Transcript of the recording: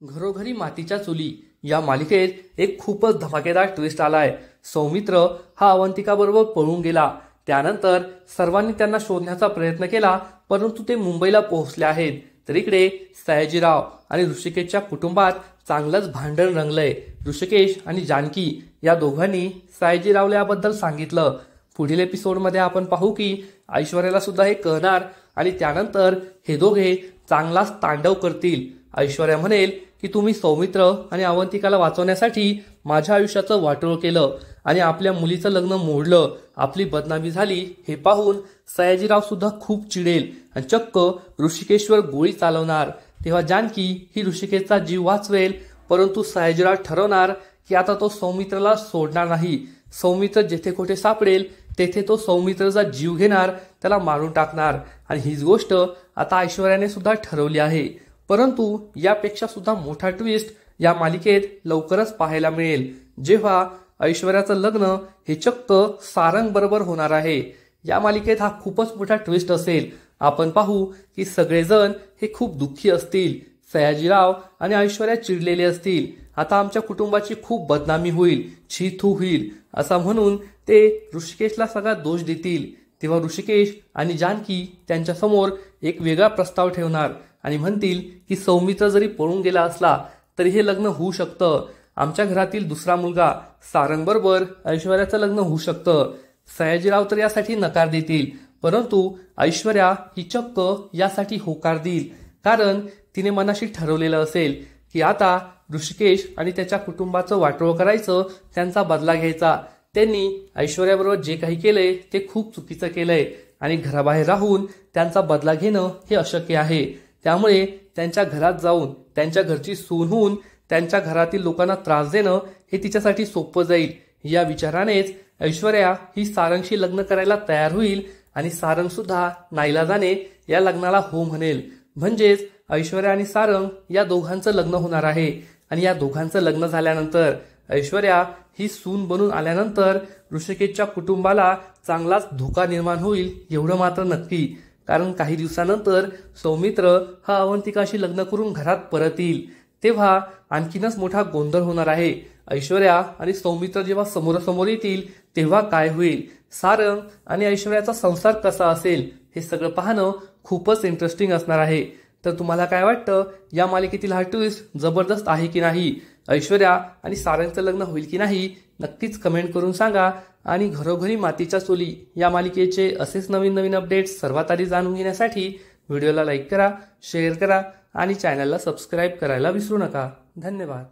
घरोघरी मातीच्या चुली या मालिकेत एक खूपच धमाकेदार ट्विस्ट आलाय। सौमित्र हा अवंतिका बरोबर पळून गेला। त्यानंतर सर्वांनी त्यांना शोधण्याचा प्रयत्न केला, परंतु ते मुंबईला पोहोचले आहेत। तर इकडे सयाजीराव आणि ऋषिकेशच्या कुटुंबात चांगलंच भांडण रंगलंय। ऋषिकेश आणि जानकी या दोघांनी सयाजीरावला याबद्दल सांगितलं। पुढील एपिसोडमध्ये आपण पाहू की ऐश्वर्याला सुद्धा हे कळणार आणि त्यानंतर हे दोघे चांगलाच तांडव करतील। ऐश्वर्या म्हणेल की तुम्ही सौमित्र आणि अवंतिकाला वाचवण्यासाठी माझ्या आयुष्याचं वाटोळ केलं आणि आपल्या मुलीचं लग्न मोडलं, आपली बदनामी झाली। हे पाहून सयाजीराव सुद्धा खूप चिडेल आणि चक्क ऋषिकेशवर गोळी चालवणार। तेव्हा जानकी ही ऋषिकेशचा जीव वाचवेल, परंतु सयाजीराव ठरवणार की आता तो सौमित्रला सोडणार नाही। सौमित्र जेथे कुठे सापडेल तेथे तो सौमित्रचा जीव घेणार, त्याला मारून टाकणार आणि हीच गोष्ट आता ऐश्वर्याने सुद्धा ठरवली आहे। परंतु यापेक्षा सुद्धा मोठा ट्विस्ट या मालिकेत लवकरच पाहायला मिळेल, जेव्हा ऐश्वर्याचं लग्न हे चक्क सारंग बरोबर होणार आहे। या मालिकेत हा खूपच मोठा ट्विस्ट असेल। आपण पाहू की सगळेजण हे खूप दुःखी असतील। सयाजीराव आणि ऐश्वर्या चिडलेले असतील। आता आमच्या कुटुंबाची खूप बदनामी होईल, छी थू होईल असा म्हणून ते ऋषिकेशला सगळा दोष देतील। तेव्हा ऋषिकेश आणि जानकी त्यांच्या समोर एक वेगळा प्रस्ताव ठेवणार आणि म्हणतील की सौमित्र जरी पळून गेला असला तरी हे लग्न होऊ शकतं। आमच्या घरातील दुसरा मुलगा सारंग बरोबर ऐश्वर्याचं लग्न होऊ शकतं। सयाजीराव तर यासाठी नकार देतील, परंतु ऐश्वर्या ही चक्क यासाठी होकार देईल, कारण तिने मनाशी ठरवलेलं असेल की आता ऋषिकेश आणि त्याच्या कुटुंबाचं वाटोळ करायचं, त्यांचा बदला घ्यायचा। त्यांनी ऐश्वर्याबरोबर जे काही केलंय ते खूप चुकीचं केलंय आणि घराबाहेर राहून त्यांचा बदला घेणं हे अशक्य आहे। त्यामुळे त्यांच्या घरात जाऊन त्यांच्या घरची सून होऊन त्यांच्या घरातील लोकांना त्रास देणं हे तिच्यासाठी सोपं जाईल। या विचारानेच ऐश्वर्या ही सारंगशी लग्न करायला तयार होईल आणि सारंग सुद्धा नाईलाजाने या लग्नाला हो म्हणेल। म्हणजेच ऐश्वर्या आणि सारंग या दोघांचं लग्न होणार आहे आणि या दोघांचं लग्न झाल्यानंतर ऐश्वर्या ही सून बनून आल्यानंतर ऋषिकेशच्या कुटुंबाला चांगलाच धोका निर्माण होईल, एवढं मात्र नक्की। कारण काही दिवसानंतर सौमित्र हा अवंतिकाशी लग्न करून घरात परत येईल, तेव्हा आणखीनच मोठा गोंधळ होणार आहे। ऐश्वर्या आणि सौमित्र जेव्हा समोरासमोर येतील तेव्हा काय होईल, सारंग आणि ऐश्वर्याचा संसार कसा असेल, हे सगळं पाहणं खूपच इंटरेस्टिंग असणार आहे। तर तुम्हाला काय वाटतं, या मालिकेतील हा ट्विस्ट जबरदस्त आहे की नाही? ऐश्वर्या आणि सारंगचं लग्न होईल की नाही? नक्कीच कमेंट करून सांगा। आणि घरोघरी मातीच्या चुली या मालिकेचे असेच नवीन नवीन अपडेट्स सर्वात आधी जाणून घेण्यासाठी व्हिडिओला लाईक करा, शेअर करा आणि चॅनलला सबस्क्राईब करायला विसरू नका। धन्यवाद।